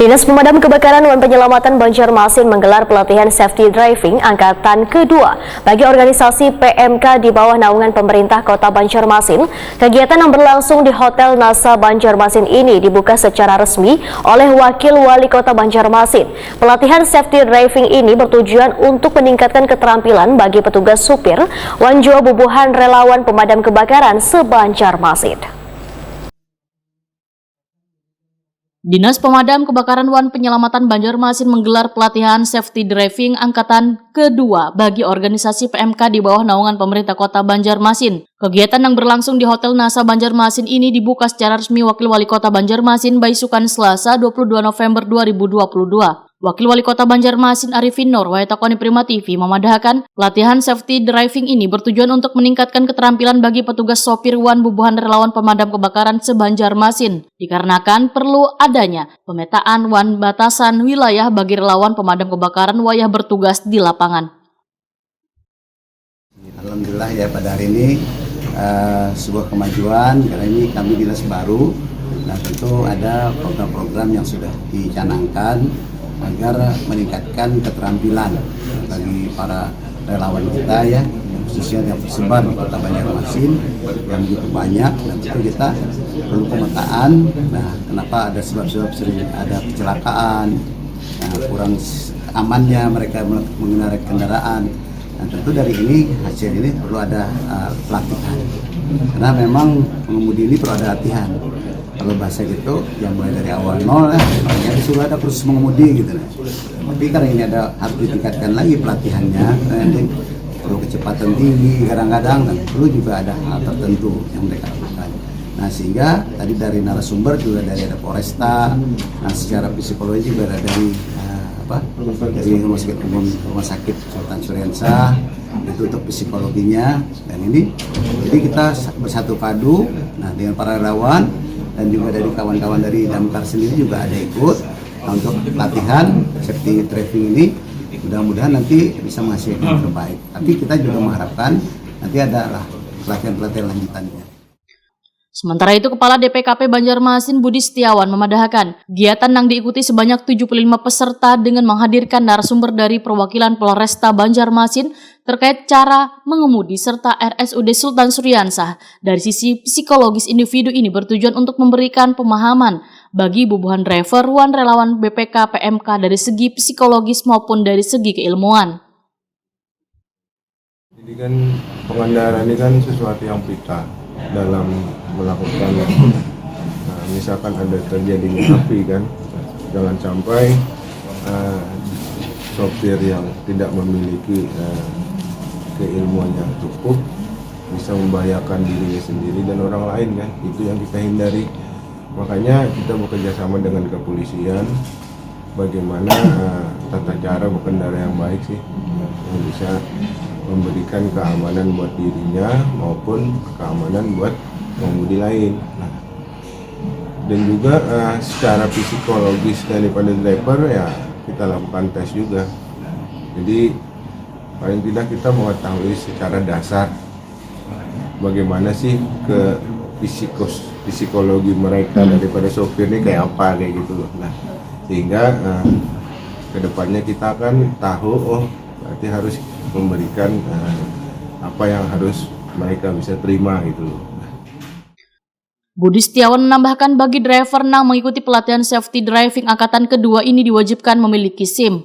Dinas Pemadam Kebakaran dan Penyelamatan Banjarmasin menggelar pelatihan safety driving angkatan kedua bagi organisasi PMK di bawah naungan pemerintah Kota Banjarmasin. Kegiatan yang berlangsung di Hotel NASA Banjarmasin ini dibuka secara resmi oleh Wakil Wali Kota Banjarmasin. Pelatihan safety driving ini bertujuan untuk meningkatkan keterampilan bagi petugas supir, wanjua bubuhan relawan pemadam kebakaran se-Banjarmasin. Dinas Pemadam Kebakaran dan Penyelamatan Banjarmasin menggelar pelatihan safety driving angkatan kedua bagi organisasi PMK di bawah naungan pemerintah Kota Banjarmasin. Kegiatan yang berlangsung di Hotel NASA Banjarmasin ini dibuka secara resmi Wakil Wali Kota Banjarmasin Baisukan Selasa 22 November 2022. Wakil Wali Kota Banjarmasin Arifin Nur Wayatakoni Prima TV memadahkan pelatihan safety driving ini bertujuan untuk meningkatkan keterampilan bagi petugas sopir wan bubuhan relawan pemadam kebakaran se-Banjarmasin. Dikarenakan perlu adanya pemetaan wan batasan wilayah bagi relawan pemadam kebakaran wayah bertugas di lapangan. Alhamdulillah ya pada hari ini sebuah kemajuan karena ini kami dinas baru. Nah tentu ada program-program yang sudah dicanangkan agar meningkatkan keterampilan bagi para relawan kita ya, khususnya yang tersebar di Kota Banjarmasin yang begitu banyak, dan tentu kita perlu pemetaan. Nah, kenapa ada sebab-sebab sering ada kecelakaan, kurang amannya mereka mengendarai kendaraan. Nah, tentu dari ini hasil ini perlu ada pelatihan, karena memang pengemudi ini perlu ada latihan. Kalau bahasa gitu, yang mulai dari awal nol ya disuruh ada kursus mengemudi gitu. Tapi karena ini harus ditingkatkan lagi pelatihannya, nanti perlu kecepatan tinggi kadang-kadang, dan perlu juga ada hal tertentu yang mereka lakukan. Nah sehingga tadi dari narasumber juga dari ada Polresta, nah secara psikologi juga ada dari dari rumah sakit Sultan Syuriansah itu untuk psikologinya, dan ini jadi kita bersatu padu nah dengan para relawan dan juga dari kawan-kawan dari Damkar sendiri juga ada ikut untuk pelatihan safety driving ini. Mudah-mudahan nanti bisa menghasilkan yang terbaik. Tapi kita juga mengharapkan nanti adalah pelatihan-pelatihan lanjutannya. Sementara itu, Kepala DPKP Banjarmasin Budi Setiawan memadahkan kegiatan yang diikuti sebanyak 75 peserta dengan menghadirkan narasumber dari perwakilan Polresta Banjarmasin terkait cara mengemudi serta RSUD Sultan Syuriansah. Dari sisi psikologis individu ini bertujuan untuk memberikan pemahaman bagi bubuhan driver wan relawan BPK PMK dari segi psikologis maupun dari segi keilmuan. Jadi kan pengendara ini kan sesuatu yang vital dalam melakukan, misalkan ada terjadinya api kan, jangan sampai sopir yang tidak memiliki keilmuan yang cukup bisa membahayakan dirinya sendiri dan orang lain kan, itu yang kita hindari. Makanya kita bekerja sama dengan kepolisian bagaimana tata cara berkendara yang baik sih, yang bisa memberikan keamanan buat dirinya maupun keamanan buat pengemudi lain. Nah, dan juga secara psikologis daripada driver ya kita lakukan tes juga. Jadi paling tidak kita mengetahui secara dasar bagaimana sih ke psikologi mereka daripada sopir ini kayak apa kayak gitu loh. Nah, sehingga kedepannya kita akan tahu berarti harus memberikan apa yang harus mereka bisa terima gitu loh. Budi Setiawan menambahkan bagi driver yang mengikuti pelatihan safety driving angkatan kedua ini diwajibkan memiliki SIM.